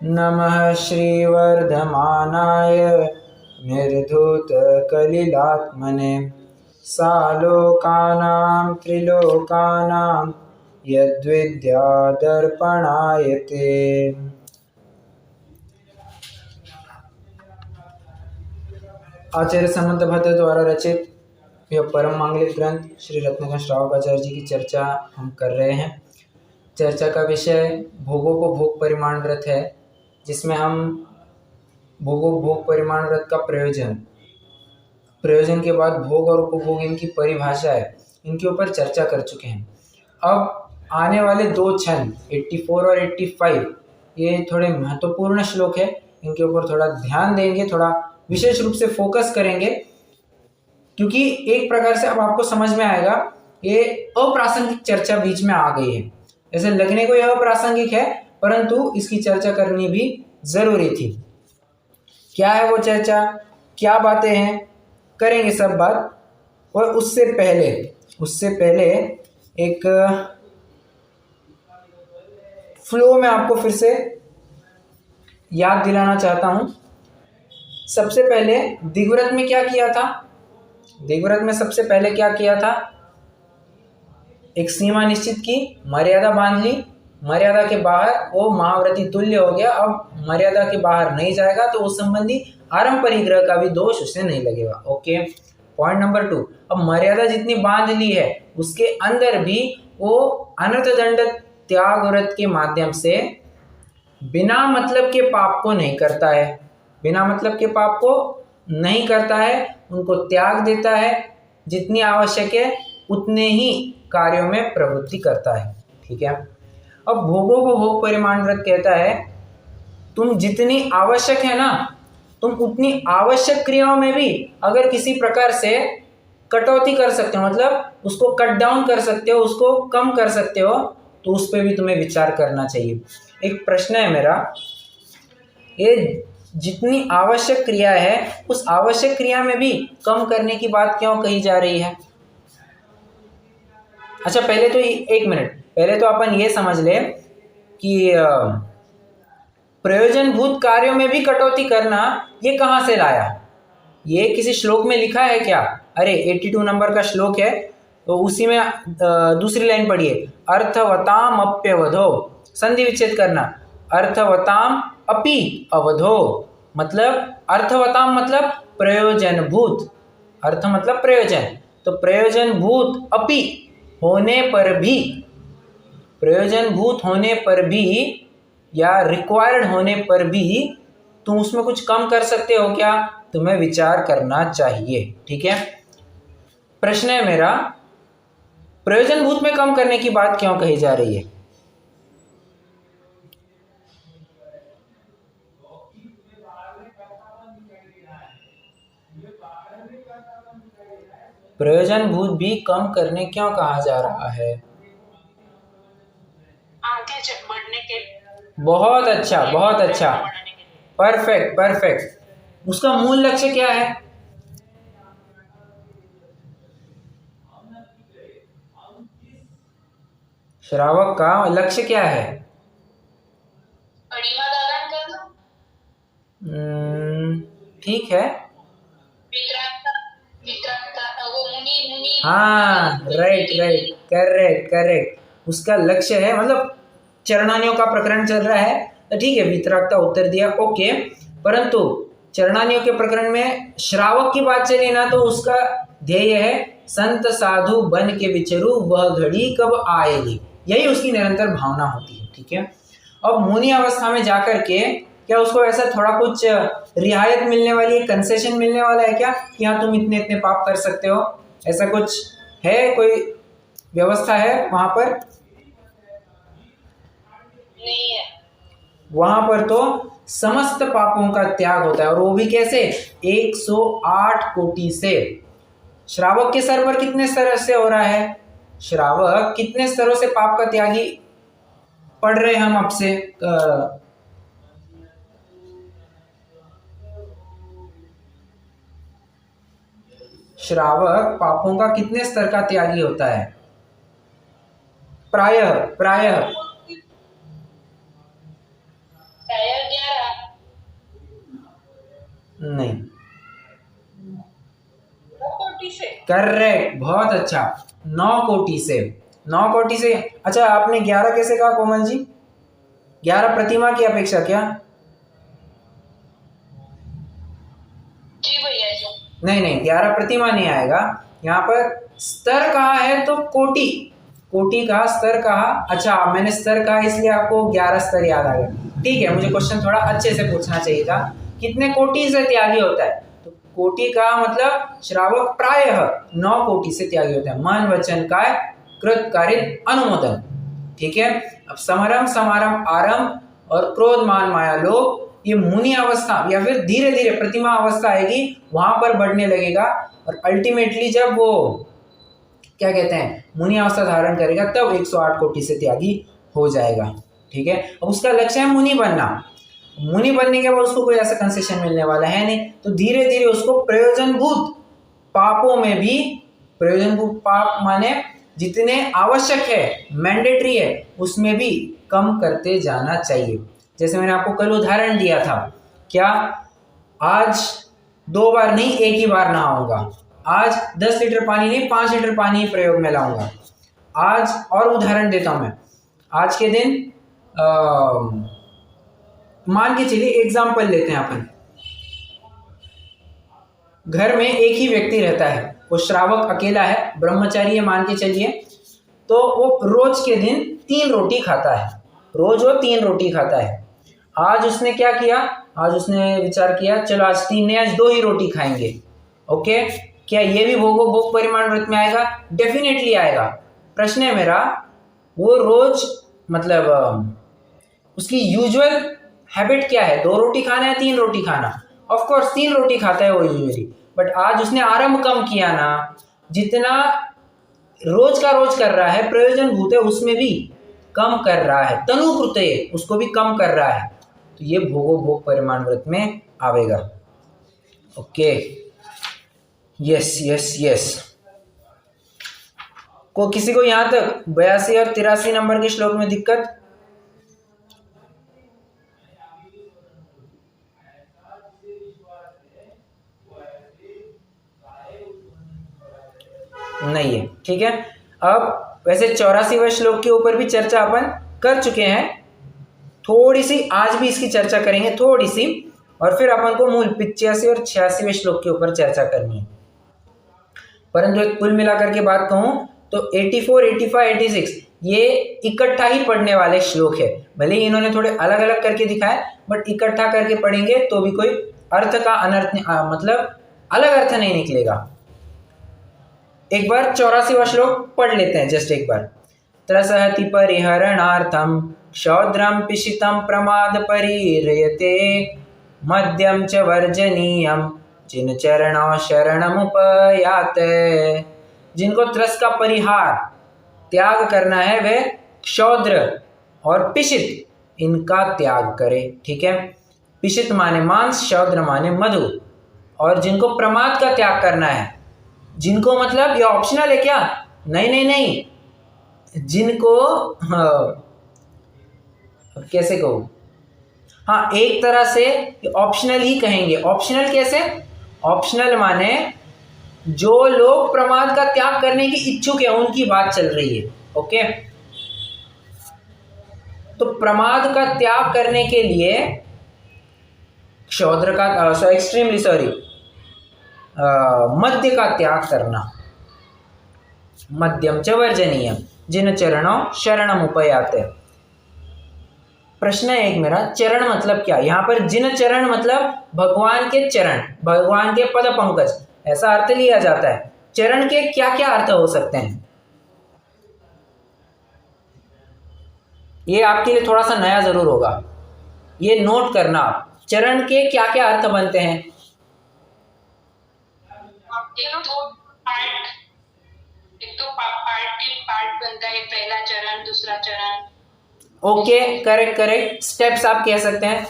नमः श्रीवर्धमानाय निर्धूतकलिलात्मने सालोकानां त्रिलोकानां यद्विद्यादर्पणायते। आचार्य समंत भट्ट द्वारा रचित यह परम मांगलिक ग्रंथ श्री रत्नाकर श्रावकाचार्य जी की चर्चा हम कर रहे हैं। चर्चा का विषय भोगों को भोग परिमाण व्रत है, जिसमें हम भोग परिमाण व्रत का प्रयोजन के बाद भोग और उपभोग, इनकी परिभाषा है, इनके ऊपर चर्चा कर चुके हैं। अब आने वाले दो छंद 84 और 85 ये थोड़े महत्वपूर्ण श्लोक है, इनके ऊपर थोड़ा ध्यान देंगे, थोड़ा विशेष रूप से फोकस करेंगे, क्योंकि एक प्रकार से अब आपको समझ में आएगा ये अप्रासंगिक चर्चा बीच में आ गई है। ऐसे लगने को यह अप्रासंगिक है, परंतु इसकी चर्चा करनी भी जरूरी थी। क्या है वो चर्चा, क्या बातें हैं, करेंगे सब बात। और उससे पहले एक फ्लो में आपको फिर से याद दिलाना चाहता हूं। सबसे पहले दिग्व्रत में क्या किया था? दिग्व्रत में सबसे पहले क्या किया था? एक सीमा निश्चित की, मर्यादा बांध ली, मर्यादा के बाहर वो महाव्रती तुल्य हो गया। अब मर्यादा के बाहर नहीं जाएगा तो उस संबंधी आरंभ परिग्रह का भी दोष उसे नहीं लगेगा। ओके, पॉइंट नंबर 2, अब मर्यादा जितनी बांध ली है उसके अंदर भी वो अनर्थ दंड त्याग व्रत के माध्यम से बिना मतलब के पाप को नहीं करता है, बिना मतलब के पाप को नहीं करता है, उनको त्याग देता है, जितनी आवश्यक है उतने ही कार्यों में प्रवृत्ति करता है। ठीक है, अब भोगों को भोग परिमाण व्रत कहता है तुम जितनी आवश्यक है ना, तुम उतनी आवश्यक क्रियाओं में भी अगर किसी प्रकार से कटौती कर सकते हो, मतलब उसको कट डाउन कर सकते हो, उसको कम कर सकते हो, तो उस पर भी तुम्हें विचार करना चाहिए। एक प्रश्न है मेरा, ये जितनी आवश्यक क्रिया है उस आवश्यक क्रिया में भी कम करने की बात क्यों कही जा रही है? अच्छा, पहले तो एक मिनट, पहले तो अपन ये समझ ले कि प्रयोजनभूत कार्यों में भी कटौती करना ये कहाँ से लाया? ये किसी श्लोक में लिखा है क्या? अरे 82 नंबर का श्लोक है, तो उसी में दूसरी लाइन पढ़िए, अर्थवताम अप्यवधो, संधि विच्छेद करना, अर्थवताम अपि अवधो, मतलब अर्थवताम मतलब प्रयोजनभूत, अर्थ मतलब प्रयोजन, तो प्रयोजनभूत अपि होने पर भी, प्रयोजनभूत होने पर भी या रिक्वायर्ड होने पर भी तुम उसमें कुछ कम कर सकते हो क्या? तुम्हें विचार करना चाहिए। ठीक है, प्रश्न है मेरा, प्रयोजनभूत में कम करने की बात क्यों कही जा रही है? प्रयोजनभूत भी कम करने क्यों कहा जा रहा है? आगे बढ़ने के लिए। बहुत अच्छा, बहुत अच्छा, परफेक्ट परफेक्ट। उसका मूल लक्ष्य क्या है? श्रावक का लक्ष्य क्या है? परिमा धारण करना। ठीक है, वो मुनि हाँ, राइट राइट, करेक्ट, उसका लक्ष्य है, मतलब चरणानियों का प्रकरण चल रहा है, तो ठीक है, वितरागता उत्तर दिया, ओके। परंतु चरणानियों के प्रकरण में श्रावक की बात चली ना, तो उसका ध्येय है संत साधु बन के विचरू वह घड़ी कब आएगी, यही उसकी निरंतर भावना होती है। ठीक है, अब मुनि अवस्था में जाकर के क्या उसको ऐसा थोड़ा कुछ रियायत मिलने वाली है, कंसेशन मिलने वाला है क्या कि हाँ तुम इतने इतने पाप कर सकते हो, ऐसा कुछ है, कोई व्यवस्था है वहां पर? नहीं है। वहां पर तो समस्त पापों का त्याग होता है, और वो भी कैसे? 108 कोटि से। श्रावक के स्तर पर कितने स्तर से हो रहा है? श्रावक कितने स्तरों से पाप का त्यागी पढ़ रहे हैं हम अब से? श्रावक पापों का कितने स्तर का त्यागी होता है? प्रायः प्रायः नहीं, 9 कोटि से। करेक्ट, बहुत अच्छा, 9 कोटि से। 9 कोटि से। अच्छा, आपने 11 कैसे कहा कोमल जी? 11 प्रतिमा की अपेक्षा क्या? जी भैया जी। नहीं नहीं, 11 प्रतिमा नहीं आएगा यहाँ पर। स्तर कहा है तो कोटि, कोटि का स्तर कहा। अच्छा, मैंने स्तर कहा इसलिए आपको 11 स्तर याद आ गया। ठीक है, मुझे क्वेश्चन थोड़ा अच्छे से पूछना चाहिए था, कितने कोटि से त्यागी होता है? तो कोटि का मतलब श्रावक प्रायः 9 कोटि से त्यागी होता है। मन वचन काय कृत कारित अनुमोदन। ठीक है, अब समरम समारम आरंभ और क्रोध मान माया लोभ, ये मुनि अवस्था या फिर धीरे धीरे प्रतिमा अवस्था आएगी, वहां पर बढ़ने लगेगा और अल्टीमेटली जब वो क्या कहते हैं मुनि अवस्था धारण करेगा तब 108 कोटि से त्यागी हो जाएगा। ठीक है, अब उसका लक्ष्य है मुनि बनना। मुनि बनने के बाद उसको कोई ऐसा कंसेशन मिलने वाला है नहीं, तो धीरे धीरे उसको प्रयोजनभूत पापों में भी, प्रयोजनभूत पाप माने जितने आवश्यक है, मैंडेटरी है, उसमें भी कम करते जाना चाहिए। जैसे मैंने आपको कल उदाहरण दिया था, क्या आज 2 बार नहीं, एक ही बार नहाऊंगा, आज 10 लीटर पानी नहीं 5 लीटर पानी ही प्रयोग में लाऊंगा आज। और उदाहरण देता हूं मैं, आज के दिन मान के चलिए, एग्जाम्पल लेते हैं अपन, घर में एक ही व्यक्ति रहता है, वो श्रावक अकेला है, ब्रह्मचारी है मान के चलिए, तो वो रोज के दिन 3 रोटी खाता है, रोज वो 3 रोटी खाता है। आज उसने क्या किया, आज उसने विचार किया चलो आज 3 नहीं, आज 2 ही रोटी खाएंगे। ओके, क्या ये भी भोग परिमाण व्रत में आएगा? डेफिनेटली आएगा। प्रश्न है मेरा, वो रोज मतलब उसकी यूजुअल हैबिट क्या है, 2 रोटी खाना है 3 रोटी खाना? ऑफ कोर्स 3 रोटी खाता है वो यूजुअली, बट आज उसने आरंभ कम किया ना, जितना रोज का रोज कर रहा है प्रयोजनभूत है उसमें भी कम कर रहा है, तनुकृत उसको भी कम कर रहा है, तो ये भोग परिमाण व्रत में आवेगा। Okay, yes yes yes. को किसी को यहां तक 82 और 83 नंबर के श्लोक में दिक्कत? नहीं है, ठीक है। अब वैसे 84वें श्लोक के ऊपर भी चर्चा अपन कर चुके हैं, थोड़ी सी आज भी इसकी चर्चा करेंगे थोड़ी सी, और फिर अपन को मूल 85 और 86वें श्लोक के ऊपर चर्चा करनी है। परंतु एक कुल मिलाकर के बात कहूं तो 84, 85, 86 ये इकट्ठा ही पढ़ने वाले श्लोक है। भले ही इन्होंने थोड़े अलग अलग करके दिखाए, बट इकट्ठा करके पढ़ेंगे तो भी कोई अर्थ का अनर्थ मतलब अलग अर्थ नहीं निकलेगा। एक बार 84वां श्लोक पढ़ लेते हैं, जस्ट एक बार। त्रसहति परिहरणार्थम क्षौद्रम पिशितम प्रमाद परिरयते मध्यम च वर्जनीयम जिन चरणों शरणमुपयाते। जिनको त्रस का परिहार त्याग करना है वे क्षौद्र और पिशित इनका त्याग करे। ठीक है, पिशित माने मांस, क्षौद्र माने मधु। और जिनको प्रमाद का त्याग करना है, जिनको मतलब ये ऑप्शनल है क्या? नहीं नहीं नहीं, जिनको कैसे कहूं, हाँ एक तरह से ऑप्शनल ही कहेंगे। ऑप्शनल कैसे? ऑप्शनल माने जो लोग प्रमाद का त्याग करने की इच्छुक है उनकी बात चल रही है। ओके, तो प्रमाद का त्याग करने के लिए क्षौद्र का एक्सट्रीमली सॉरी मध्य का त्याग करना, मध्यम च वर्जनीय जिन चरणों शरणम उपयाते। प्रश्न है एक मेरा, चरण मतलब क्या? यहाँ पर जिन चरण मतलब भगवान के चरण, भगवान के पद पंकज, ऐसा अर्थ लिया जाता है। चरण के क्या क्या अर्थ हो सकते हैं, ये आपके लिए थोड़ा सा नया जरूर होगा, ये नोट करना आप। चरण के क्या क्या अर्थ बनते हैं? एक तो पार्ट बनता है, पहला चरण, दूसरा चरण। ओके, करेक्ट करेक्ट, स्टेप्स आप कह सकते हैं।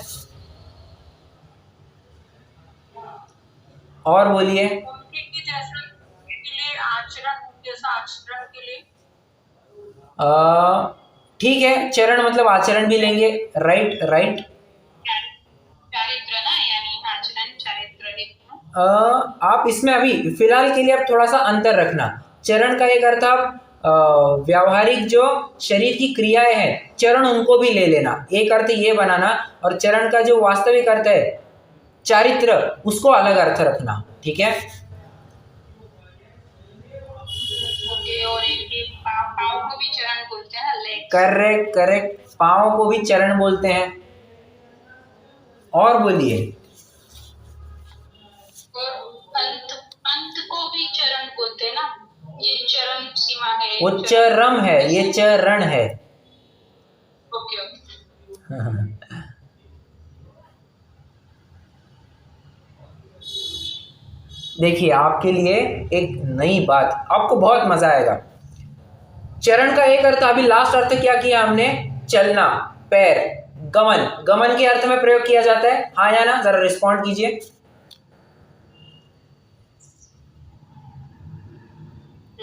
और बोलिए। आचरण के लिए ठीक है, चरण मतलब आचरण भी लेंगे। राइट राइट, चारित्र ना, यानी आचरण चारित्र। आप इसमें अभी फिलहाल के लिए आप थोड़ा सा अंतर रखना। चरण का एक अर्थ आप व्यावहारिक जो शरीर की क्रियाएं हैं चरण उनको भी ले लेना, एक अर्थ ये बनाना, और चरण का जो वास्तविक अर्थ है चारित्र उसको अलग अर्थ रखना, ठीक है। ओके, और एक पाँव को भी चरण बोलते हैं ना, लेग। करेक्ट करेक्ट, पाँव को भी चरण बोलते हैं। और बोलिए। और अंत अंत को भी चरण बोलते हैं ना, ये चरण सीमा है। वो चरम है, ये चरण है। Okay okay. देखिए आपके लिए एक नई बात, आपको बहुत मजा आएगा। चरण का एक अर्थ, अभी लास्ट अर्थ क्या किया हमने, चलना, पैर, गमन, गमन के अर्थ में प्रयोग किया जाता है, हाँ या ना, जरा रिस्पॉन्ड कीजिए।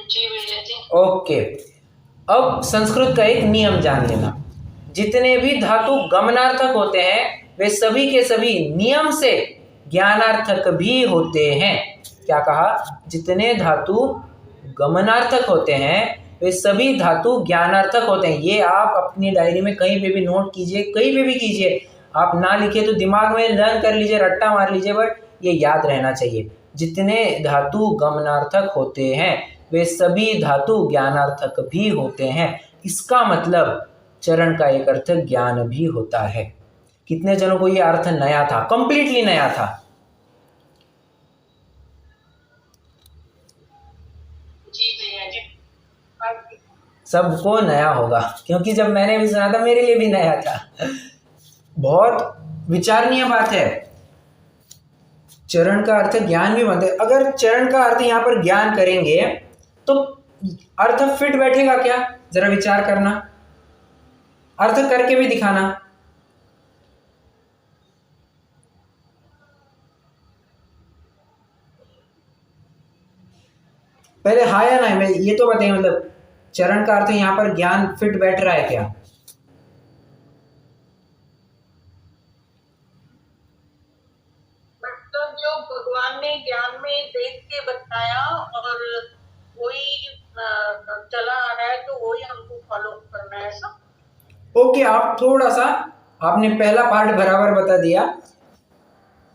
जी भैया जी। ओके, अब संस्कृत का एक नियम जान लेना, जितने भी धातु गमनार्थक होते हैं वे सभी के सभी नियम से ज्ञानार्थक भी होते हैं। क्या कहा, जितने धातु गमनार्थक होते हैं वे सभी धातु ज्ञानार्थक होते हैं। ये आप अपनी डायरी में कहीं पे भी नोट कीजिए, कहीं पे भी कीजिए, आप ना लिखे तो दिमाग में लर्न कर लीजिए, रट्टा मार लीजिए, बट ये याद रहना चाहिए, जितने धातु गमनार्थक होते हैं वे सभी धातु ज्ञानार्थक भी होते हैं। इसका मतलब चरण का एक अर्थ ज्ञान भी होता है। कितने जनों को ये अर्थ नया था, कंप्लीटली नया था? जी भैया जी। सबको नया होगा, क्योंकि जब मैंने भी सुना था मेरे लिए भी नया था। बहुत विचारणीय बात है। चरण का अर्थ ज्ञान भी बनता है। अगर चरण का अर्थ यहाँ पर ज्ञान करेंगे तो अर्थ फिट बैठेगा क्या, जरा विचार करना, अर्थ करके भी दिखाना। पहले हाँ या ना में ये तो बताइए, मतलब चरण का अर्थ यहाँ पर ज्ञान फिट बैठ रहा है क्या? मतलब जो भगवान ने ज्ञान में देख के बताया और वही चला आ रहा है, तो वही हमको फॉलो करना है ऐसा। ओके, आप थोड़ा सा, आपने पहला पार्ट बराबर बता दिया।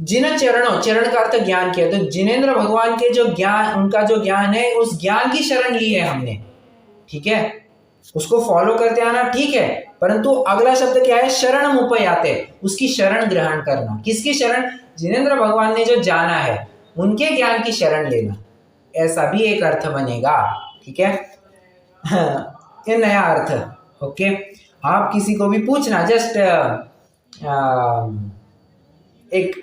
जिन चरणों, चरण का अर्थ ज्ञान किया, तो जिनेंद्र भगवान के जो ज्ञान, उनका जो ज्ञान है उस ज्ञान की शरण ली है हमने, ठीक है, उसको फॉलो करते आना, ठीक है, परंतु अगला शब्द क्या है, शरण उपयाते, उसकी शरण ग्रहण करना। किसकी शरण? जिनेंद्र भगवान ने जो जाना है उनके ज्ञान की शरण लेना, ऐसा भी एक अर्थ बनेगा, ठीक है। ये नया अर्थ। ओके, आप किसी को भी पूछना, जस्ट एक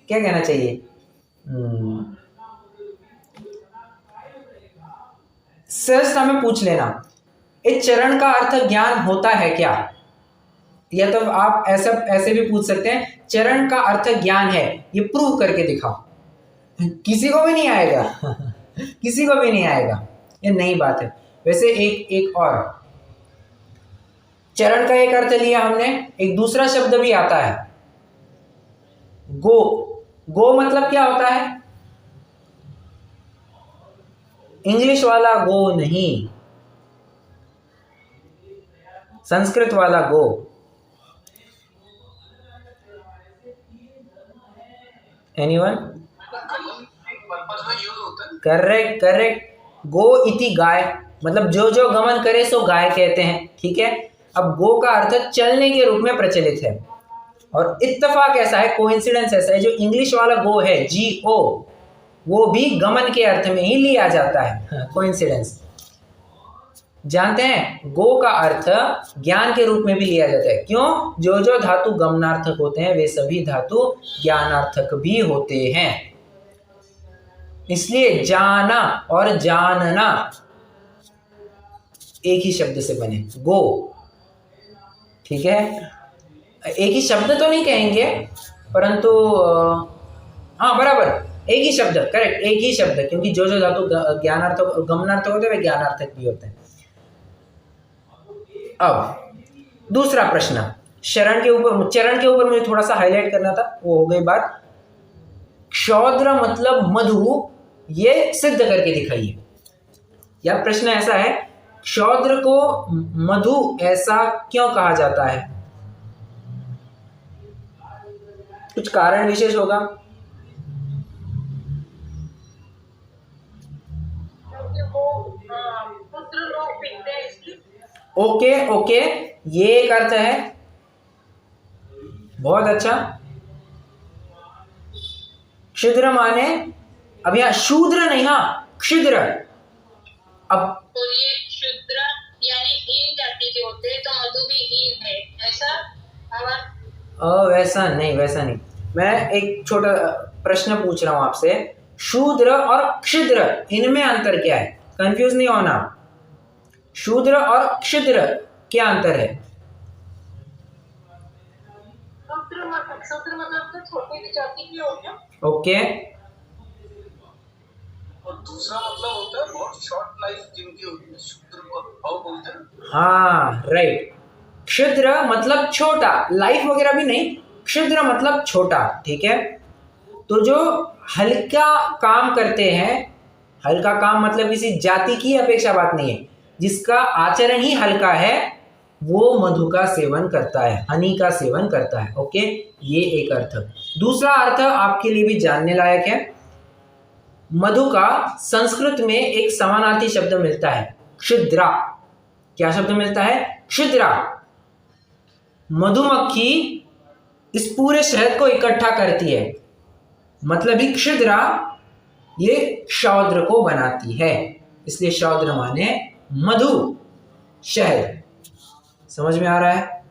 क्या कहना चाहिए, सहजता में पूछ लेना, इस चरण का अर्थ ज्ञान होता है क्या? या तो आप ऐसे भी पूछ सकते हैं, चरण का अर्थ ज्ञान है, ये प्रूव करके दिखाओ। किसी को भी नहीं आएगा। किसी को भी नहीं आएगा, ये नई बात है। वैसे एक और, चरण का एक अर्थ लिया हमने, एक दूसरा शब्द भी आता है, गो। गो मतलब क्या होता है? इंग्लिश वाला गो नहीं, संस्कृत वाला गो। एनीवन? करेक्ट करेक्ट, गो इति गाय, मतलब जो जो गमन करे सो गाय कहते हैं, ठीक है। अब गो का अर्थ चलने के रूप में प्रचलित है, और इत्तेफाक ऐसा है, कोइंसिडेंस ऐसा है, जो इंग्लिश वाला गो है GO, वो भी गमन के अर्थ में ही लिया जाता है। कोइंसिडेंस। जानते हैं गो का अर्थ ज्ञान के रूप में भी लिया जाता है। क्यों? जो जो धातु गमनार्थक होते हैं वे सभी धातु ज्ञानार्थक भी होते हैं, इसलिए जाना और जानना एक ही शब्द से बने, गो, ठीक है। एक ही शब्द तो नहीं कहेंगे, परंतु हाँ बराबर, एक ही शब्द, करेक्ट, एक ही शब्द, क्योंकि जो जो धातु ज्ञानार्थक गमनार्थक होते हैं वे ज्ञानार्थक भी होते हैं। अब दूसरा प्रश्न, शरण के ऊपर, चरण के ऊपर मुझे थोड़ा सा हाईलाइट करना था, वो हो गई बात। क्षौद्र मतलब मधु, ये सिद्ध करके दिखाइए। या प्रश्न ऐसा है, क्षौद्र को मधु ऐसा क्यों कहा जाता है? कुछ कारण विशेष होगा। क्योंकि वो पुत्र लोग पीते हैं इसलिए। ओके ओके, ये एक अर्थ है, बहुत अच्छा। क्षुद्र माने, अब यहाँ शूद्र नहीं, हाँ क्षुद्र। अब तो ये शूद्र यानी हीन जाति के होते हैं, तो मधु भी हीन है, ऐसा हमारा? वैसा नहीं, वैसा नहीं। मैं एक छोटा प्रश्न पूछ रहा हूं आपसे, शूद्र और क्षुद्र इनमें अंतर क्या है? कंफ्यूज नहीं होना। शूद्र और क्षुद्र क्या अंतर है? शूद्र मतलब तो छोटी जाति की हो गया। ओके, और दूसरा मतलब होता है बहुत शॉर्ट लाइफ जिनकी होती है, शूद्र को भाव बोलते हैं। हाँ राइट। क्षुद्र मतलब छोटा, लाइफ वगैरह भी नहीं, क्षुद्र मतलब छोटा, ठीक है। तो जो हल्का काम करते हैं, हल्का काम मतलब किसी जाति की अपेक्षा बात नहीं है, जिसका आचरण ही हल्का है, वो मधु का सेवन करता है, हनी का सेवन करता है। ओके, ये एक अर्थ। दूसरा अर्थ आपके लिए भी जानने लायक है। मधु का संस्कृत में एक समानार्थी शब्द मिलता है, क्षुद्रा। क्या शब्द मिलता है? क्षुद्रा। मधुमक्खी इस पूरे शहद को इकट्ठा करती है, मतलब ही क्षुद्रा ये क्षौद्र को बनाती है, इसलिए क्षौद्र माने मधु, शहद। समझ में आ रहा है?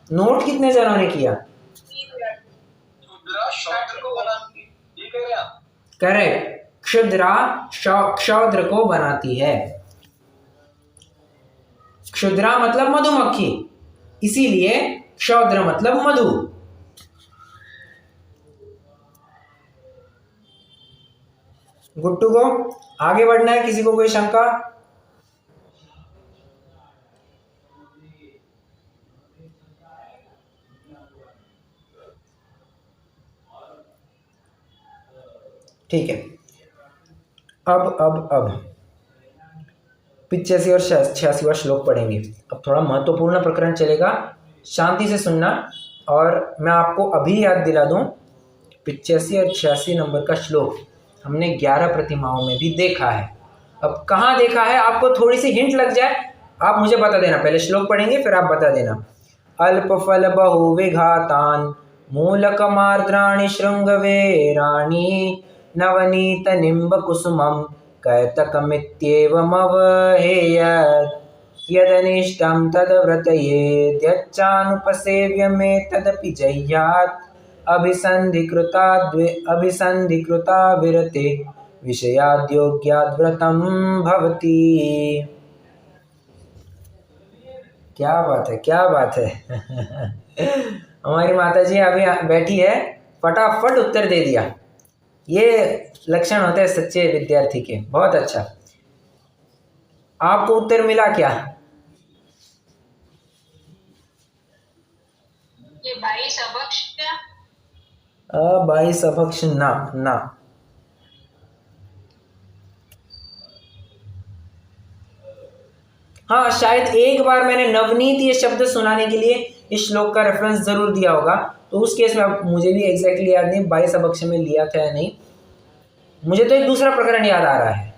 नोट कितने जनों ने किया? शूद्रा शौद्र को बनाती है, ये कह रहे हैं आप? करेक्ट, क्षुद्रा क्षौद्र को बनाती है। क्षुद्रा मतलब मधुमक्खी, इसीलिए क्षौद्र मतलब मधु। Good to go. आगे बढ़ना है, किसी को कोई शंका? ठीक है। अब 85 और 86वां श्लोक पढ़ेंगे। अब थोड़ा महत्वपूर्ण प्रकरण चलेगा, शांति से सुनना। और मैं आपको अभी याद दिला दूं, 85 और 86 नंबर का श्लोक हमने 11 प्रतिमाओं में भी देखा है। अब कहाँ देखा है, आपको थोड़ी सी हिंट लग जाए, आप मुझे बता देना। पहले श्लोक पढ़ेंगे, फिर आप बता देना। अल्प फल बहु विघातान मूलकमार्द्राणि शृंगवेराणि नवनीत निम्ब कुसुमं कैतकमित्येवमवहेयत् यदनिष्टं तद्व्रतयेद्यच्चानुपसेव्यमेतदपि जह्यात् अभिसन्धिकृता विरते विषयाद्योग्याद्व्रतं भवति। क्या बात है, क्या बात है। हमारी माता जी अभी बैठी है, फटाफट उत्तर दे दिया। ये लक्षण होते हैं सच्चे विद्यार्थी के। बहुत अच्छा। आपको उत्तर मिला क्या? ये 22 अभक्ष क्या? 22 अभक्ष ना। हाँ, शायद एक बार मैंने नवनीत ये शब्द सुनाने के लिए इस श्लोक का रेफरेंस जरूर दिया होगा, तो उस केस में मुझे भी एग्जैक्टली याद नहीं 22 अभक्ष में लिया था या नहीं। मुझे तो एक दूसरा प्रकरण याद आ रहा है।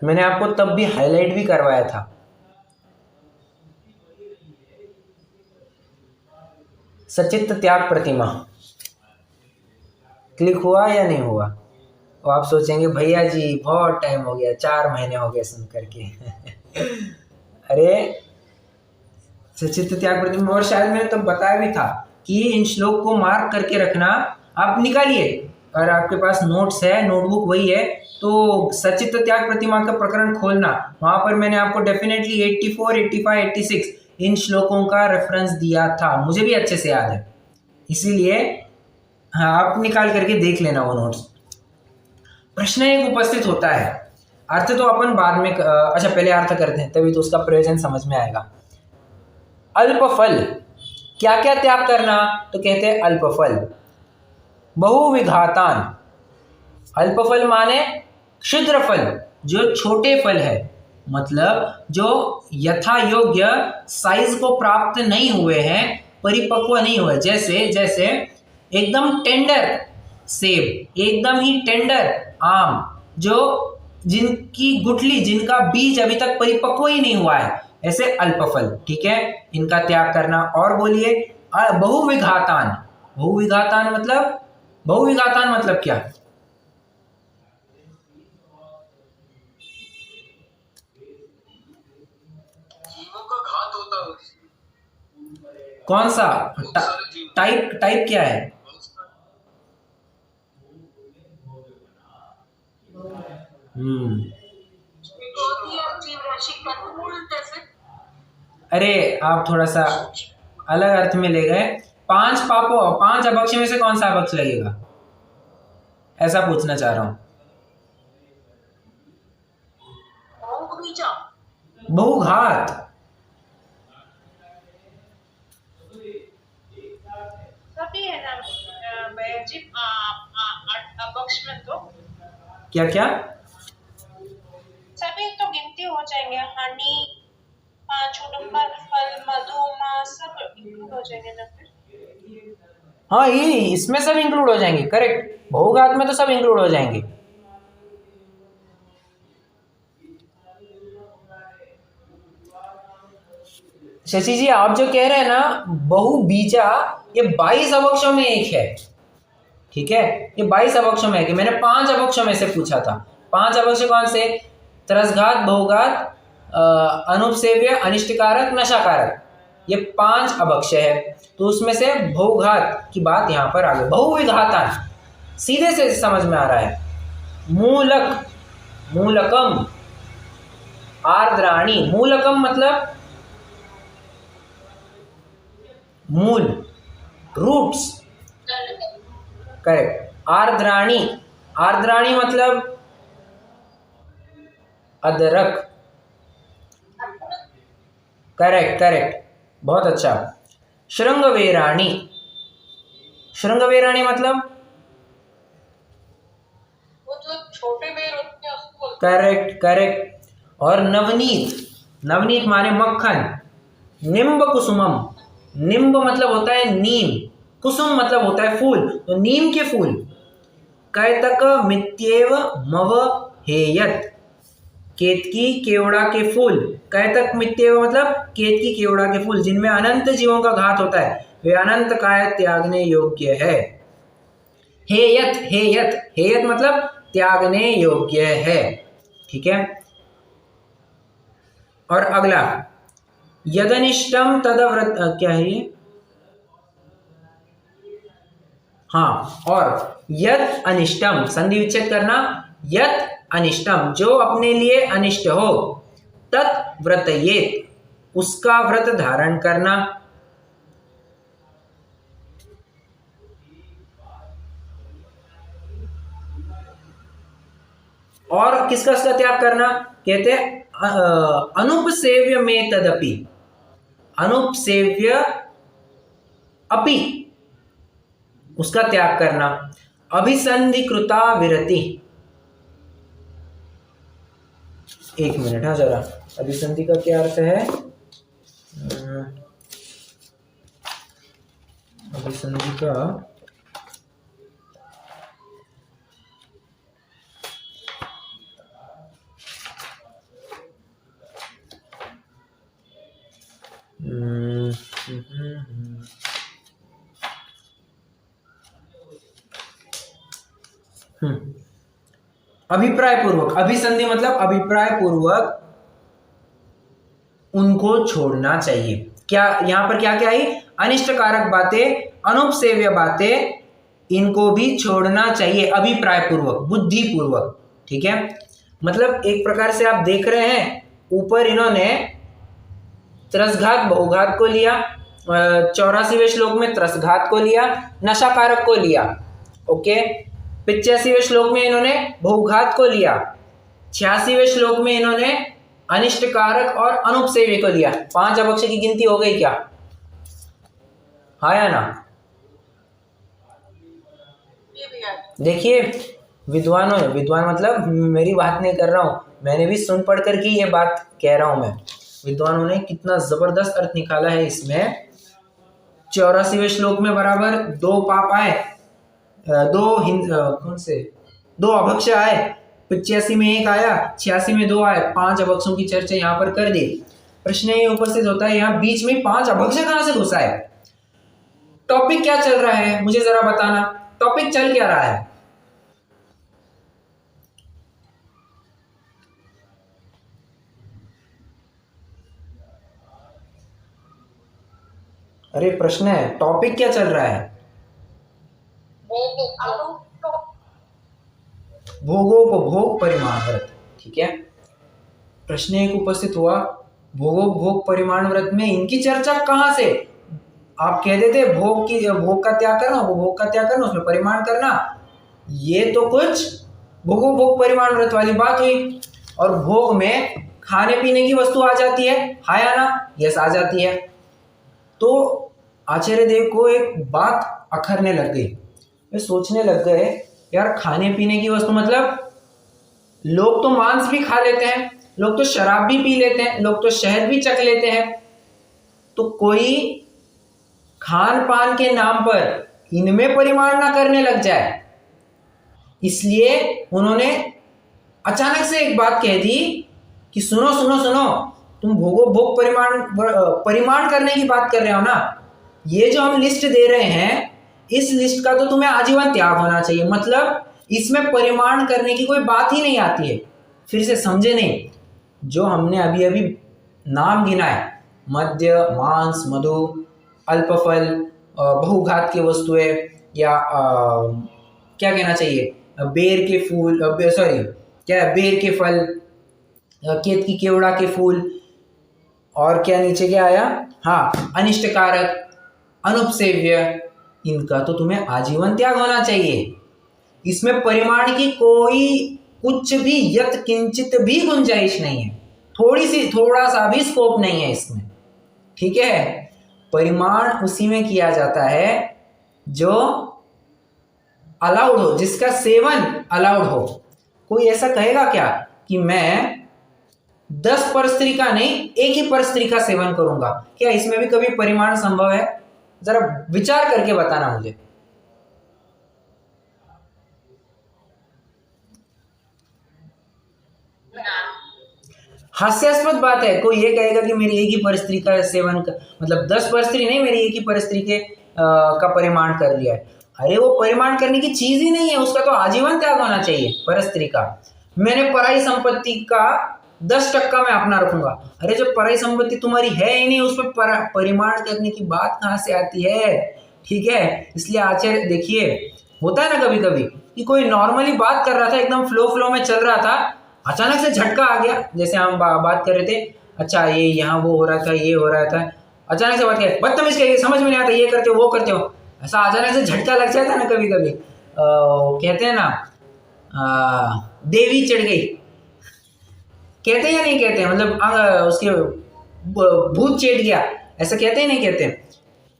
मैंने आपको तब भी हाईलाइट भी करवाया था। सचित्त त्याग प्रतिमा क्लिक हुआ या नहीं हुआ? तो आप सोचेंगे भैया जी बहुत टाइम हो गया, 4 महीने हो गए सुन करके। अरे सचित्त त्याग प्रतिमा, और शायद मैंने तब बताया भी था कि इन श्लोक को मार्क करके रखना। आप निकालिए, अगर आपके पास नोट्स है, नोटबुक वही है, तो सचित्त त्याग प्रतिमा का प्रकरण खोलना। वहां पर मैंने आपको डेफिनेटली 84, 85, 86 इन श्लोकों का रेफरेंस दिया था, मुझे भी अच्छे से याद है। इसीलिए हाँ, आप निकाल करके देख लेना वो नोट्स। प्रश्न एक उपस्थित होता है। अर्थ तो अपन बाद में अच्छा पहले अर्थ करते हैं, तभी तो उसका प्रयोजन समझ में आएगा। अल्पफल, क्या क्या त्याग करना, तो कहते हैं अल्पफल। बहुविघातान, अल्पफल माने क्षुद्र फल, जो छोटे फल है, मतलब जो यथा योग्य साइज को प्राप्त नहीं हुए हैं, परिपक्व नहीं हुए। जैसे जैसे एकदम टेंडर सेब, एकदम ही टेंडर आम, जो जिनकी गुठली, जिनका बीज अभी तक परिपक्व ही नहीं हुआ है, ऐसे अल्पफल, ठीक है, इनका त्याग करना। और बोलिए बहुविघातान, बहुविघातान मतलब, बहुविघातान मतलब क्या? जीवों का घात होता है उससे। कौन सा बहुत सारे जीव, टाइप क्या है? बहुत सारे। जीव राशि कंदमूल जैसे। अरे आप थोड़ा सा अलग अर्थ में ले गए। 5 पापों, 5 अभक्ष में से कौन सा अभक्ष लगेगा, ऐसा पूछना चाह रहा हूं। बहुघात, सभी है ना जीव अभक्ष में, तो क्या क्या? सभी तो गिनती हो जाएंगे। हनी, 5 उडुम्बर फल, मधुमा, सब इंक्लूड हो जाएंगे ना फिर। हाँ, ये इसमें सब इंक्लूड हो जाएंगे, करेक्ट। बहुघात में तो सब इंक्लूड हो जाएंगे। शशि जी, आप जो कह रहे हैं ना बहुबीजा, ये 22 अभक्षों में एक है, ठीक है, ये 22 अभक्षों में है। कि मैंने 5 अभक्षों में से पूछा था। 5 अभक्ष कौन से? त्रसघात, बहुघात, अनुपसेव्य, अनिष्टकारक, नशाकारक, ये 5 अभक्ष है। तो उसमें से बहुघात की बात यहाँ पर आ गई। बहुविघातान सीधे से समझ में आ रहा है। मूलक, मूलकम, आर्द्राणी, मूलकम मतलब मूल, रूट्स, करेक्ट। आर्द्राणी, आर्द्राणी मतलब अदरक, करेक्ट करेक्ट, बहुत अच्छा। श्रृंगवेराणी, श्रृंगवेराणी मतलब वो जो छोटे बेर होते हैं उसको बोलते करेक्ट करेक्ट। और नवनीत, नवनीत माने मक्खन। निम्ब कुसुमम, निम्ब मतलब होता है नीम, कुसुम मतलब होता है फूल, तो नीम के फूल। कैतक मित्येव मव हेयत, केतकी केवड़ा के फूल। कैतक मित्येव मतलब केतकी केवड़ा के फूल, जिनमें अनंत जीवों का घात होता है, वे अनंत काय त्यागने योग्य है। हेयत, हेयत, हेयत मतलब त्यागने योग्य है, ठीक है। और अगला यदनिष्टम तदव्रत, क्या है ये? हाँ, और यद अनिष्टम, संधि विच्छेद करना। यद अनिष्टम, जो अपने लिए अनिष्ट हो, तत् व्रतयेत, उसका व्रत धारण करना। और किसका इसका त्याग करना? कहते हैं अनुपसेव्य में तदपि, अनुपसेव्य अपि, उसका त्याग करना। अभिसंधिकृता विरति, एक मिनट, हाँ जरा, अभिसंधि का क्या अर्थ है? अभिसंधि का अभिप्राय पूर्वक, अभिसंधि मतलब अभिप्राय पूर्वक उनको छोड़ना चाहिए। क्या यहां पर क्या क्या आई? अनिष्टकारक बातें, अनुपसेव्य बातें, इनको भी छोड़ना चाहिए अभिप्राय पूर्वक, बुद्धि पूर्वक, ठीक है। मतलब एक प्रकार से आप देख रहे हैं, ऊपर इन्होंने त्रसघात बहुघात को लिया, 84वें श्लोक में त्रसघात को लिया, नशाकारक को लिया, ओके। 85वें श्लोक में इन्होंने बहुघात को लिया, 86वें श्लोक में इन्होंने अनिष्ट कारक और अनुपसेव्य को लिया। 5 अभक्ष्य की गिनती हो गई क्या? हाँ या ना? ये भी है। देखिए विद्वानों, विद्वान मतलब मेरी बात नहीं कर रहा हूं, मैंने भी सुन पढ़ कर की ये बात कह रहा हूं मैं। विद्वानों ने कितना जबरदस्त अर्थ निकाला है इसमें। 84वें श्लोक में बराबर 2 पाप आए, 2 अभक्ष्य आए, 85 में 1 आया, 86 में 2 आए, 5 अभक्ष्यों की चर्चा यहाँ पर कर दी। प्रश्न ये उपस्थित होता है यहाँ बीच में 5 अभक्ष्य कहां से घुसा है? टॉपिक क्या चल रहा है मुझे जरा बताना, टॉपिक चल क्या रहा है? अरे प्रश्न है, टॉपिक क्या चल रहा है? भोगोपभोग परिमाण व्रत। ठीक है, प्रश्न एक उपस्थित हुआ, भोगोपभोग परिमाण व्रत में इनकी चर्चा कहां से? आप कहते थे भोग का त्याग करना, उपभोग का त्याग करना, उसमें परिमाण करना, ये तो कुछ भोगोपभोग परिमाण व्रत वाली बात हुई। और भोग में खाने पीने की वस्तु आ जाती है, हाँ या ना? यस आ जाती है। तो आचार्य देव को एक बात अखरने लग गई, वे सोचने लग गए यार खाने पीने की वस्तु मतलब लोग तो मांस भी खा लेते हैं, लोग तो शराब भी पी लेते हैं, लोग तो शहद भी चख लेते हैं, तो कोई खान पान के नाम पर इनमें परिमाण ना करने लग जाए। इसलिए उन्होंने अचानक से एक बात कह दी कि सुनो सुनो सुनो, तुम भोगोपभोग परिमाण करने की बात कर रहे हो ना, ये जो हम लिस्ट दे रहे हैं इस लिस्ट का तो तुम्हें आजीवन त्याग होना चाहिए, मतलब इसमें परिमाण करने की कोई बात ही नहीं आती है। फिर से समझे नहीं, जो हमने अभी अभी नाम गिना है, मद्य, मांस, मधु, अल्पफल, बहुघात की वस्तुएं, या क्या कहना चाहिए, बेर के फूल, बेर के फल, केत की केवड़ा के फूल, और क्या नीचे क्या आया, हाँ अनिष्ट कारक, अनुपसेव्य, इनका तो तुम्हें आजीवन त्याग होना चाहिए। इसमें परिमाण की कोई कुछ भी यत किंचित भी गुंजाइश नहीं है, थोड़ा सा भी स्कोप नहीं है इसमें। ठीक है, परिमाण उसी में किया जाता है जो अलाउड हो, जिसका सेवन अलाउड हो। कोई ऐसा कहेगा क्या कि मैं 10 परस्त्री का नहीं, एक ही परस्त्री का सेवन करूंगा? क्या इसमें भी कभी परिमाण संभव है? जरा विचार करके बताना मुझे। हास्यास्पद बात है, कोई ये कहेगा कि मेरी एक ही परस्त्री का सेवन मतलब 10 परस्त्री नहीं, मेरी एक ही परस्त्री के का परिमाण कर लिया है। अरे वो परिमाण करने की चीज ही नहीं है, उसका तो आजीवन त्याग होना चाहिए परस्त्री का। मैंने पराई संपत्ति का 10% मैं अपना रखूंगा। अरे जब पराई संपत्ति तुम्हारी है ही नहीं, उसमें परिमाण करने की बात कहाँ से आती है? ठीक है, इसलिए आचार्य देखिए, होता है ना कभी कभी कि कोई नॉर्मली बात कर रहा था, एकदम फ्लो में चल रहा था, अचानक से झटका आ गया। जैसे हम बात कर रहे थे, अच्छा ये यहाँ वो हो रहा था, ये हो रहा था, अचानक से बात किया, बदतमीज कहिए, समझ में नहीं आता, ये करते हो वो करते हो, ऐसा अचानक से झटका लग जाता है ना कभी कभी। कहते हैं ना देवी चढ़ गई, कहते हैं या नहीं कहते हैं, मतलब उसके भूत चेट गया, ऐसा कहते हैं नहीं कहते?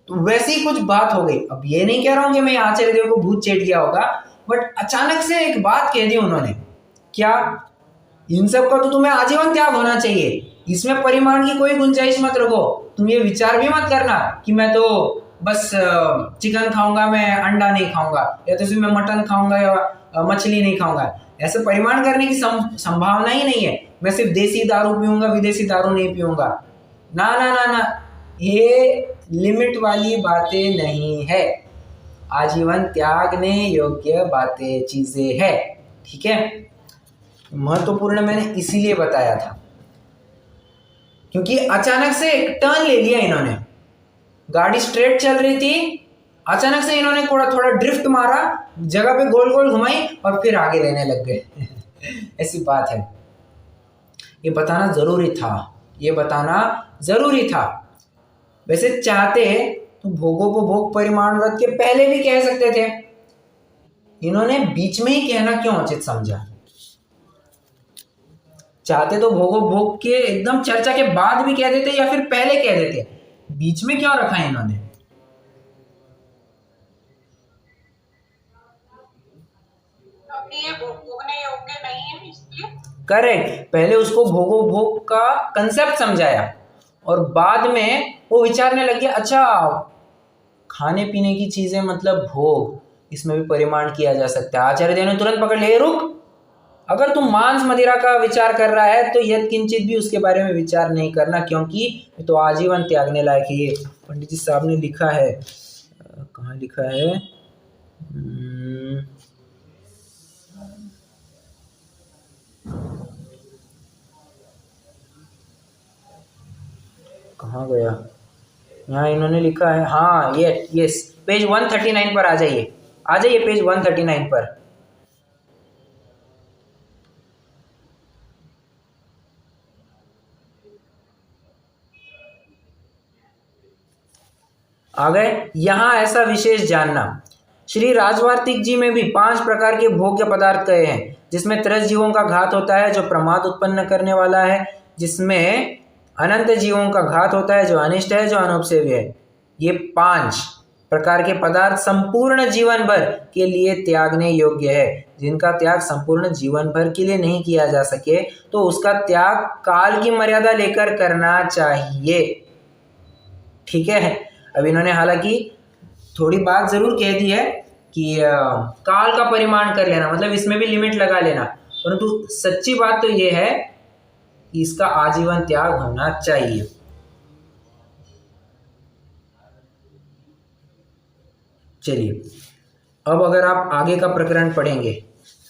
तो वैसी कुछ बात हो गई। अब ये नहीं कह रहा हूं कि मैं आचार्य देव को भूत चेट गया होगा, बट अचानक से एक बात कह दी उन्होंने, क्या इन सब का तो तुम्हें आजीवन त्याग होना चाहिए, इसमें परिमाण की कोई गुंजाइश मत रखो। तुम ये विचार भी मत करना कि मैं तो बस चिकन खाऊंगा, मैं अंडा नहीं खाऊंगा, या तो फिर मैं मटन खाऊंगा या मछली नहीं खाऊंगा, ऐसे परिमाण करने की संभावना ही नहीं है। मैं सिर्फ देसी दारू पीऊंगा, विदेशी दारू नहीं पीऊंगा, ना ना ना ना, ये लिमिट वाली बातें नहीं है, आजीवन त्यागने योग्य बातें चीजें है। ठीक है, महत्वपूर्ण मैंने इसीलिए बताया था क्योंकि अचानक से एक टर्न ले लिया इन्होंने, गाड़ी स्ट्रेट चल रही थी, अचानक से इन्होंने थोड़ा जगह पे गोल गोल घुमाई और फिर आगे लेने लग गए। ऐसी बात है, ये बताना जरूरी था, वैसे चाहते तो भोगोपभोग परिमाण व्रत के पहले भी कह सकते थे, इन्होंने बीच में ही कहना क्यों उचित समझा? चाहते तो भोगो भोग के एकदम चर्चा के बाद भी कह देते या फिर पहले कह देते, बीच में क्यों रखा है इन्होंने? क्योंकि ये भोगने योग्य नहीं है इसलिए। करेक्ट, पहले उसको भोगो भोग का कंसेप्ट समझाया और बाद में वो विचारने लग गया, अच्छा खाने पीने की चीजें मतलब भोग, इसमें भी परिमाण किया जा सकता है। आचार्य देव ने तुरंत पकड़ लिया, रुक, अगर तुम मांस मदिरा का विचार कर रहा है तो यत्किंचित भी उसके बारे में विचार नहीं करना, क्योंकि तो आजीवन त्यागने लायक है। ये पंडित जी साहब ने लिखा है, कहाँ लिखा है, कहाँ गया, यहाँ इन्होंने लिखा है, हाँ ये यस, पेज 139 पर आ जाइए, आ जाइए पेज 139 पर। आ गए? यहां ऐसा विशेष जानना, श्री राजवार्तिक जी में भी 5 प्रकार के भोग्य पदार्थ कहे हैं, जिसमें 13 जीवों का घात होता है जो प्रमाद उत्पन्न करने वाला है, जिसमें अनंत जीवों का घात होता है जो अनिष्ट है, जो अनुपसेव्य है। ये 5 प्रकार के पदार्थ संपूर्ण जीवन भर के लिए त्यागने योग्य है। जिनका त्याग संपूर्ण जीवन भर के लिए नहीं किया जा सके तो उसका त्याग काल की मर्यादा लेकर करना चाहिए। ठीक है, अब इन्होंने हालांकि थोड़ी बात जरूर कह दी है कि काल का परिमाण कर लेना, मतलब इसमें भी लिमिट लगा लेना, परंतु सच्ची बात तो ये है कि इसका आजीवन त्याग होना चाहिए। चलिए, अब अगर आप आगे का प्रकरण पढ़ेंगे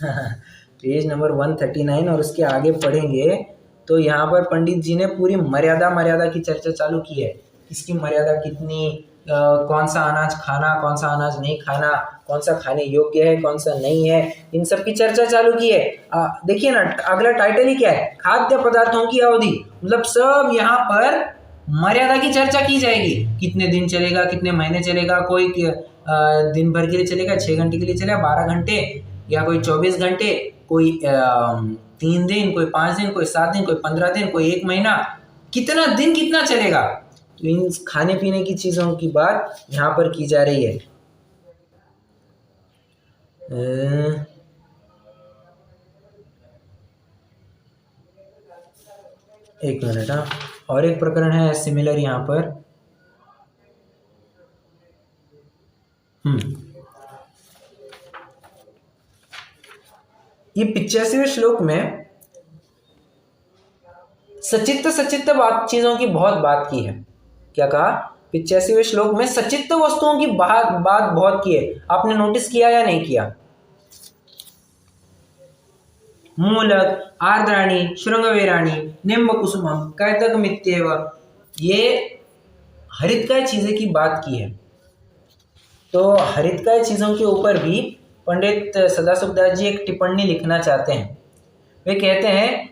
पेज नंबर 139 और उसके आगे पढ़ेंगे तो यहाँ पर पंडित जी ने पूरी मर्यादा की चर्चा चालू की है। इसकी मर्यादा कितनी, कौन सा अनाज खाना, कौन सा अनाज नहीं खाना, कौन सा खाने योग्य है, कौन सा नहीं है, इन सब की चर्चा चालू की है। देखिए ना, अगला टाइटल ही क्या है, खाद्य पदार्थों की अवधि, मतलब सब यहाँ पर मर्यादा की चर्चा की जाएगी। कितने दिन चलेगा, कितने महीने चलेगा, कोई दिन भर के लिए चलेगा, 6 घंटे के लिए चलेगा, 12 घंटे, या कोई 24 घंटे, कोई 3 दिन, कोई 5 दिन, कोई 7 दिन, कोई 15 दिन, कोई 1 महीना, कितना दिन कितना चलेगा। तो इन खाने पीने की चीजों की बात यहाँ पर की जा रही है। एक मिनट, हाँ, और एक प्रकरण है सिमिलर यहाँ पर। ये 85वें श्लोक में सचित्त बात चीजों की बहुत बात की है। क्या कहा? 85वें श्लोक में सचित्त वस्तुओं की बात बहुत की है। आपने नोटिस किया या नहीं किया? मूलक, आर्द्राणी, श्रृंगवेराणी, निम्ब कुसुमम, कैतकमित्येव, ये हरितकाय चीजें की बात की है। तो हरितकाय चीजों के ऊपर भी पंडित सदाशिवदास जी एक टिप्पणी लिखना चाहते हैं। वे कहते हैं,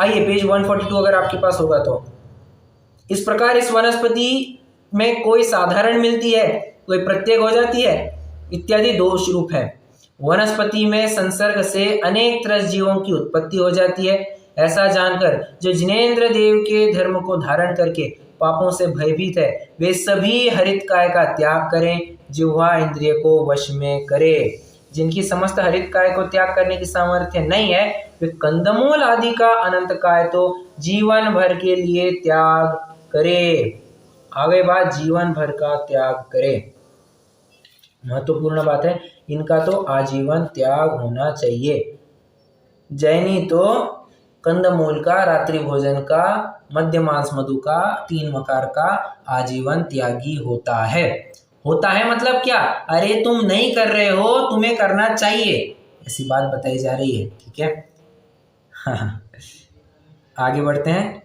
आइए पेज 142 अगर आपके पास होगा तो, इस प्रकार इस वनस्पति में कोई साधारण मिलती है, कोई प्रत्येक हो जाती है इत्यादि दोष रूप है। वनस्पति में संसर्ग से अनेक त्रस जीवों की उत्पत्ति हो जाती है। ऐसा जानकर जो जिनेंद्र देव के धर्म को धारण करके पापों से भयभीत है, वे सभी हरितकाय का त्याग करें, जिह्वा इंद्रिय को वश में करे। जिनकी समस्त हरितकाय को त्याग करने की सामर्थ्य नहीं है, वे कंदमूल आदि का अनंत काय तो जीवन भर के लिए त्याग करे। आगे बात, जीवन भर का त्याग करे, महत्वपूर्ण बात है। इनका तो आजीवन त्याग होना चाहिए। जैनी तो कंदमूल का, रात्रि भोजन का, मध्य मांस मधु का, 3 मकार का आजीवन त्यागी होता है। होता है मतलब क्या? अरे तुम नहीं कर रहे हो, तुम्हें करना चाहिए, ऐसी बात बताई जा रही है। ठीक है, हाँ, आगे बढ़ते हैं।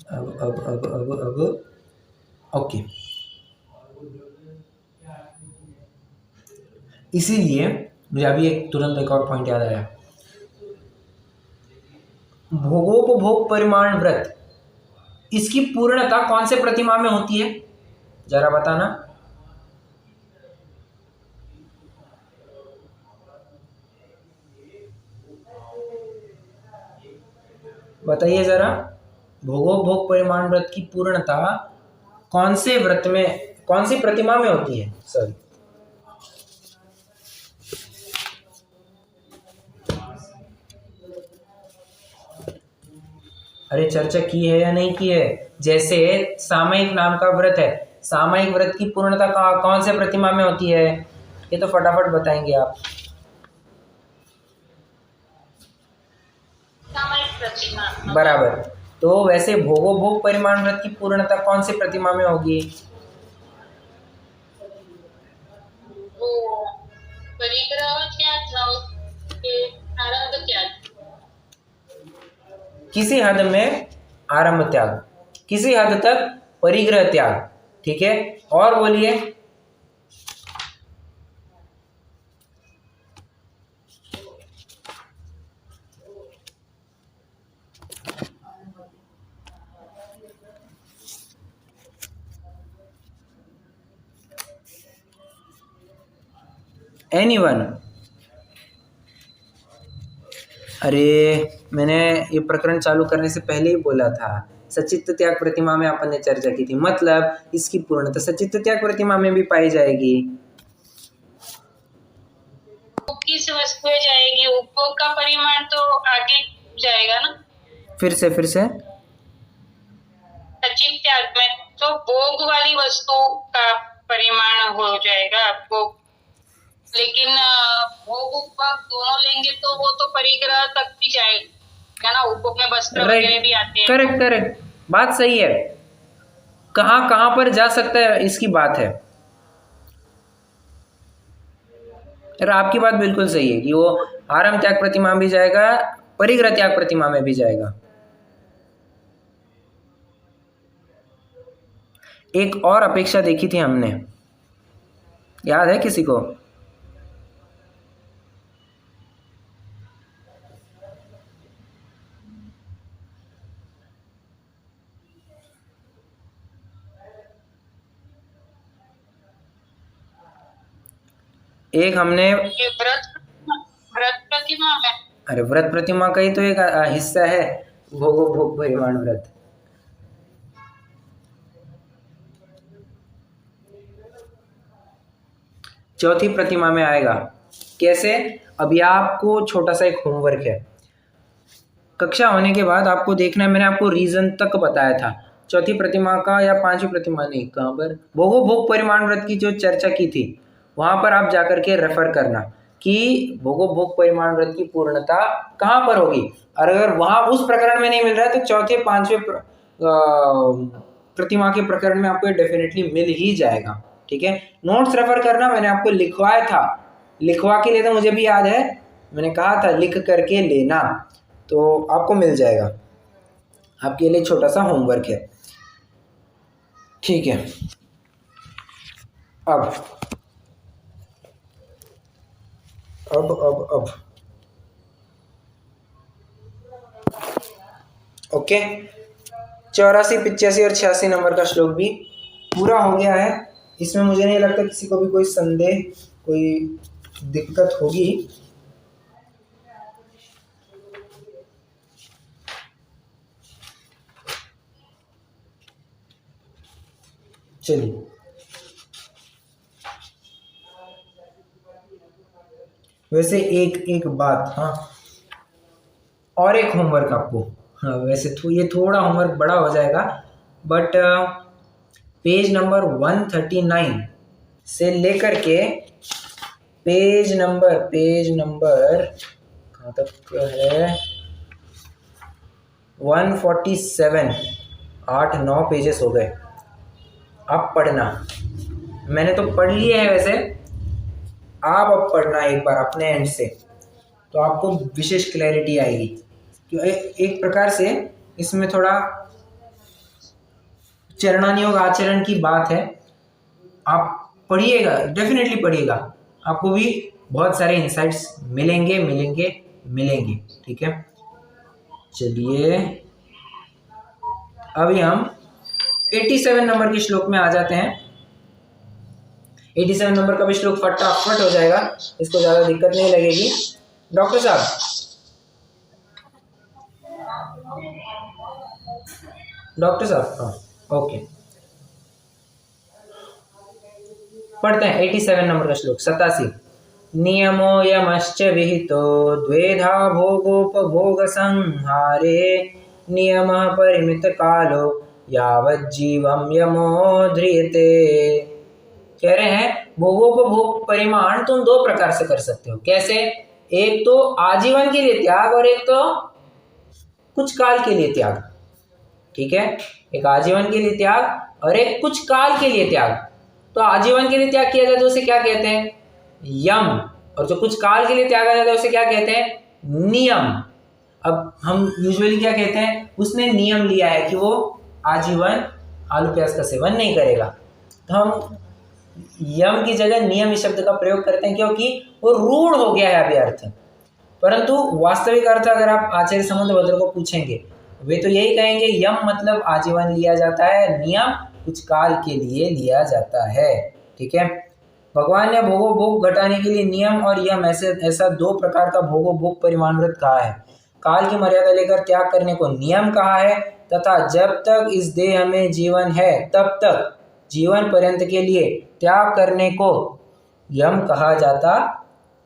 अब ओके, इसीलिए मुझे अभी तुरंत एक और पॉइंट याद आया। भोगोपभोग परिमाण व्रत, इसकी पूर्णता कौन से प्रतिमा में होती है, जरा बताना। बताइए जरा, भोगोपभोग परिमाण व्रत की पूर्णता कौन से व्रत में, कौन सी प्रतिमा में होती है? सॉरी, अरे चर्चा की है या नहीं की है? जैसे सामयिक नाम का व्रत है, सामयिक व्रत की पूर्णता कौन से प्रतिमा में होती है? ये तो फटाफट बताएंगे आप। सामयिक प्रतिमा। बराबर। तो वैसे भोगोपभोग परिमाण व्रत की पूर्णता कौन सी प्रतिमा में होगी? वो परिग्रह त्याग के आरंभ त्याग। किसी हद में आरंभ त्याग, किसी हद तक परिग्रह त्याग, ठीक है। और बोलिए, एनीवन? अरे मैंने ये प्रकरण चालू करने से पहले ही बोला था, सचित्त त्याग प्रतिमा में अपन ने चर्चा की थी, मतलब इसकी पूर्णता सचित्त त्याग प्रतिमा में भी पाई जाएगी। किस वस्तु में जाएगी? उपभोग का परिमाण तो आगे जाएगा ना। फिर से सचित्त त्याग में तो भोग वाली वस्तु का परिमाण हो जाएगा आपको, लेकिन भोग उपभोग दोनों लेंगे तो वो तो परिग्रह तक भी जाएगा ना। उपभोग में वस्त्र वगैरह भी आते हैं। करेक्ट, बात सही है। कहाँ पर जा सकता है इसकी बात है। अरे आपकी बात बिल्कुल सही है कि वो आरंभ त्याग प्रतिमा में भी जाएगा, परिग्रह त्याग प्रतिमा में भी जाएगा। एक और अपेक्षा देखी थी हमने, याद है किसी को? एक हमने व्रत प्रतिमा में, अरे व्रत प्रतिमा का ही तो एक हिस्सा है भोगोपभोग परिमाण व्रत। चौथी प्रतिमा में आएगा। कैसे? अभी आपको छोटा सा एक होमवर्क है, कक्षा होने के बाद आपको देखना है, मैंने आपको रीजन तक बताया था चौथी प्रतिमा का, या पांचवी प्रतिमा नहीं, कहाँ पर भोगोपभोग परिमाण व्रत की जो चर्चा की थी वहां पर आप जाकर के रेफर करना कि भोगोपभोग परिमाण व्रत की पूर्णता कहाँ पर होगी। और अगर वहां उस प्रकरण में नहीं मिल रहा है तो चौथे पांचवें प्रतिमा के प्रकरण में आपको डेफिनेटली मिल ही जाएगा, ठीक है। नोट्स रेफर करना, मैंने आपको लिखवाया था, लिखवा के लिए तो मुझे भी याद है, मैंने कहा था लिख करके लेना, तो आपको मिल जाएगा। आपके लिए छोटा सा होमवर्क है, ठीक है। अब ओके, 84, 85 और 86 नंबर का श्लोक भी पूरा हो गया है। इसमें मुझे नहीं लगता किसी को भी कोई संदेह, कोई दिक्कत होगी। चलिए, वैसे एक बात, हाँ, और एक होमवर्क आपको, हाँ वैसे ये थोड़ा होमवर्क बड़ा हो जाएगा, बट पेज नंबर 139 से लेकर के पेज नंबर कहाँ तक है, 147, 8-9 पेजेस हो गए। आप पढ़ना, मैंने तो पढ़ लिए है वैसे, आप अब पढ़ना एक बार अपने एंड से, तो आपको विशेष क्लैरिटी आएगी। क्यों एक प्रकार से इसमें थोड़ा चरणानियोग आचरण की बात है। आप पढ़िएगा, डेफिनेटली पढ़िएगा, आपको भी बहुत सारे इंसाइट्स मिलेंगे, ठीक है। चलिए अभी हम 87 नंबर के श्लोक में आ जाते हैं। 87 नंबर का भी श्लोक फटाफट हो जाएगा, इसको ज़्यादा दिक्कत नहीं लगेगी। डॉक्टर साहब डॉक्टर साहब ओके, पढ़ते हैं 87 नंबर का श्लोक 87। नियमो यमश्च विहितो द्वेधा भोगोपभोग संहारे नियमः परिमित कालो यावज्जीवम यमो ध्रियते। कह रहे हैं भोगोपभोग परिमाण तुम दो प्रकार से कर सकते हो। कैसे? एक तो आजीवन के लिए त्याग और एक तो कुछ काल के लिए त्याग। ठीक है, एक आजीवन के लिए त्याग और एक कुछ काल के लिए त्याग। तो आजीवन के लिए त्याग किया जाए तो उसे क्या कहते हैं? यम। और जो कुछ काल के लिए त्यागा जाता है उसे क्या कहते हैं? नियम। अब हम यूजुअली क्या कहते हैं? उसने नियम लिया है कि वो आजीवन आलू प्याज का सेवन नहीं करेगा, तो हम यम की जगह नियम शब्द का प्रयोग करते हैं क्योंकि वो रूढ़ हो गया है अभी अर्थ। परंतु वास्तविक अर्थ अगर आप आचार्य समुद्रभद्र को पूछेंगे वे तो यही कहेंगे यम मतलब आजीवन लिया जाता है, नियम कुछ काल के लिए लिया जाता है। ठीक है, भगवान ने भोगोपभोग घटाने के लिए नियम और यम ऐसा दो प्रकार का भोगोपभोग परिमाण व्रत कहा है। काल की मर्यादा लेकर त्याग करने को नियम कहा है तथा जब तक इस देह में जीवन है तब तक जीवन पर्यंत के लिए त्याग करने को यम कहा जाता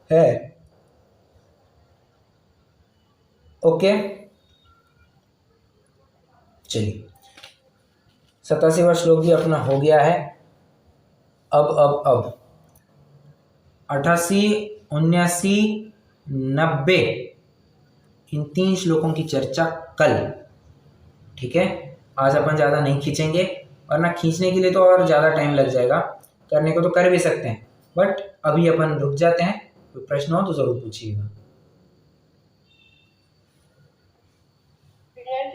है। ओके, चलिए 87वां श्लोक भी अपना हो गया है। अब 88, 89, 90 इन 3 श्लोकों की चर्चा कल। ठीक है, आज अपन ज़्यादा नहीं खींचेंगे, वरना खींचने के लिए तो और ज़्यादा टाइम लग जाएगा। करने को तो कर भी सकते हैं, बट अभी अपन रुक जाते हैं। कोई प्रश्न हो तो ज़रूर पूछिएगा।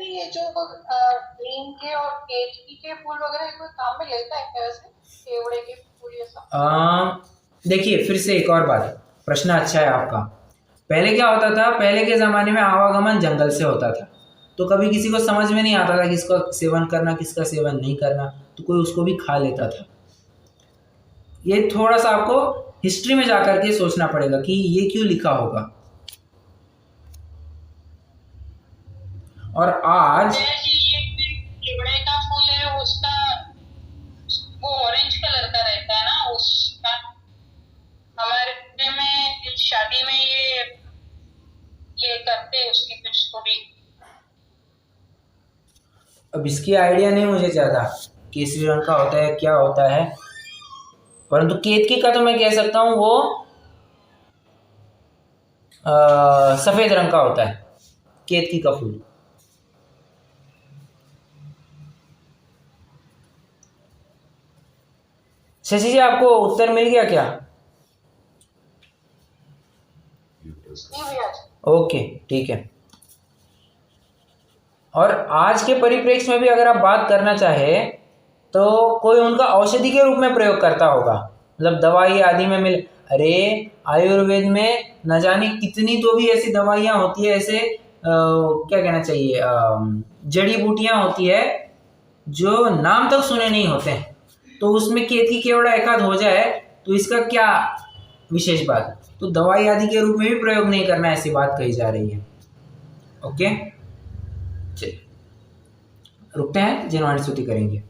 ये जो नीम के और केतकी के फूल वगैरह कोई काम में लेता है क्या? वैसे केवड़े के फूल ये सब? देखिए फिर से एक और बात, प्रश्न अच्छा है आपका। पहले क्या होता था? पहले के ज़माने में आवागमन जंगल से होता था, तो कभी किसी को समझ में नहीं आता था किसका सेवन करना किसका सेवन नहीं करना, तो कोई उसको भी खा लेता था। ये थोड़ा सा आपको हिस्ट्री में जाकर के सोचना पड़ेगा कि ये क्यों लिखा होगा। और आज ये केवड़े का फूल है, उसका वो ऑरेंज कलर का रहता है ना, उसका हमारे में शादी में ये करते हैं उसकी कुछ थोड़ी। अब इसकी आइडिया नहीं मुझे ज़्यादा, केसरी रंग का होता है क्या होता है, परंतु केतकी का तो मैं कह सकता हूँ वो सफ़ेद रंग का होता है, केतकी का फूल। शशि जी आपको उत्तर मिल गया क्या? ओके ठीक है। और आज के परिप्रेक्ष्य में भी अगर आप बात करना चाहे तो कोई उनका औषधि के रूप में प्रयोग करता होगा, मतलब दवाई आदि में मिल। अरे आयुर्वेद में न जाने कितनी तो भी ऐसी दवाइयाँ होती है, ऐसे क्या कहना चाहिए, जड़ी बूटियाँ होती है जो नाम तक सुने नहीं होते हैं, तो उसमें केतकी केवड़ा एक आध हो जाए तो इसका क्या विशेष बात। तो दवाई आदि के रूप में भी प्रयोग नहीं करना, ऐसी बात कही जा रही है। ओके चलिए रुकते हैं, जिनवाणी स्तुति करेंगे।